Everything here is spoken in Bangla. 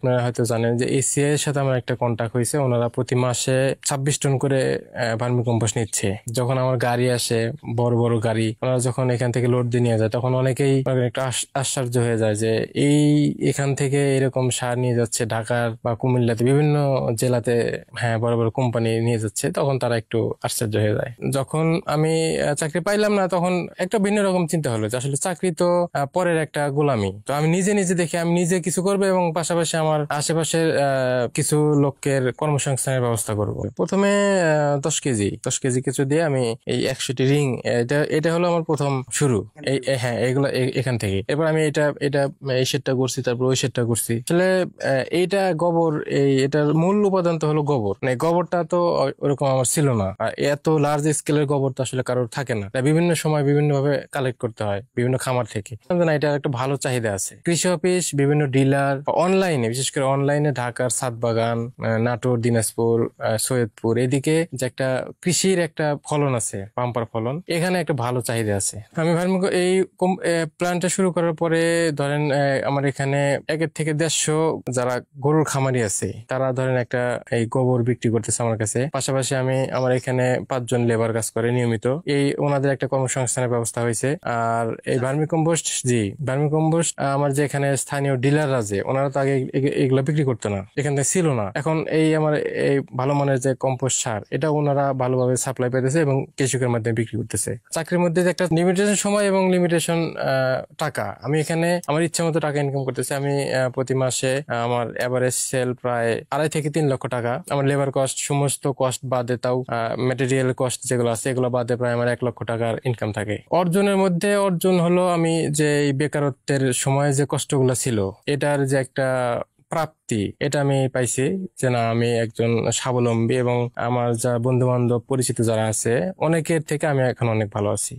আপনারা হয়তো জানেন যে এসিআই এর সাথে আমার একটা কন্ট্যাক্ট হয়েছে, ওনারা প্রতি মাসে 26 টন করে ভার্মি কম্পোস্ট নিচ্ছে। যখন আমার গাড়ি আসে, বড় বড় গাড়ি, ওনারা যখন এখান থেকে লোড দিয়ে নিয়ে যায়, তখন অনেকেই একটা আশ্চর্য হয়ে যায় যে এখান থেকে এরকম সার নিয়ে যাচ্ছে ঢাকার বা কুমিল্লাতে, বিভিন্ন জেলাতে, হ্যাঁ, বড় বড় কোম্পানি নিয়ে যাচ্ছে। তখন তারা একটু আশ্চর্য হয়ে যায়। যখন আমি চাকরি পাইলাম না, তখন একটা ভিন্ন রকম চিন্তা হলো যে আসলে চাকরি তো পরের একটা গোলামি। তো আমি নিজে নিজে দেখি আমি নিজে কিছু করবো এবং পাশাপাশি আমার আশেপাশের কিছু লোকের কর্মসংস্থানের ব্যবস্থা করব। প্রথমে 10 কেজি কিছু দিয়ে আমি এই 100টি রিং, এটা হলো আমার প্রথম শুরু। হ্যাঁ, এগুলো এখান থেকে। এবার আমি এই শেডটা করছি, তারপর ওই শেডটা করছি। আসলে এইটা গোবর, এটার মূল উপাদান তো হলো গোবর। মানে গোবরটা তো ওরকম আমার ছিল না, আর এত লার্জ স্কেলের গোবর তো আসলে কারোর থাকে না। তাই বিভিন্ন সময় বিভিন্ন ভাবে কালেক্ট করতে হয় বিভিন্ন খামার থেকে। না, এটা একটা ভালো চাহিদা আছে। কৃষি অফিস, বিভিন্ন ডিলার, অনলাইনে, বিশেষ করে অনলাইনে ঢাকার সাতবাগান, নাটোর, দিনাজপুর, সৈয়দপুর, এদিকে যে একটা কৃষির একটা ফলন আছে, পাম্পার ফলন, এখানে একটা ভালো চাহিদা আছে। আমি এই প্ল্যানটা শুরু করার পরে ধরেন আমার এখানে 1 থেকে 150 যারা গরুর খামারি আছে, তারা ধরেন একটা এই গোবর বিক্রি করতেছে আমার কাছে। পাশাপাশি আমার এখানে 5 জন লেবার কাজ করে নিয়মিত। ওনাদের একটা কর্মসংস্থানের ব্যবস্থা হয়েছে। আর এই ভার্মি কম্পোস্ট আমার যে এখানে স্থানীয় ডিলাররা আছে, ওনারা তো আগে এগুলো বিক্রি করতো না, এখান থেকে ছিল না। এখন আমার এই ভালো মানের যে কম্পোস্ট সার, এটা ওনারা ভালোভাবে সাপ্লাই পেতেছে এবং কৃষকের মাধ্যমে বিক্রি করতেছে। চাকরির মধ্যে যে একটা লিমিটেশন সময় এবং লিমিটেশন টাকা, আমি এখানে আমার ইচ্ছা মতো টাকা ইনকাম করতেছি। আমি প্রতি মাসে আমার এভারেজ সেল প্রায় 2.5 থেকে 3 লক্ষ টাকা। আমার লেবার কস্ট, সমস্ত কস্ট বাদে, তাও ম্যাটেরিয়াল কস্ট যেগুলো আছে এগুলো বাদে প্রায় আমার 1 লক্ষ টাকার ইনকাম থাকে। অর্জনের মধ্যে অর্জন হলো আমি যে এই বেকারত্বের সময় যে কষ্টগুলো ছিল, এটার যে একটা প্রাপ্তি, এটা আমি পাইছি যে না, আমি একজন স্বাবলম্বী এবং আমার যা বন্ধু বান্ধব পরিচিত যারা আছে, অনেকের থেকে আমি এখন অনেক ভালো আছি।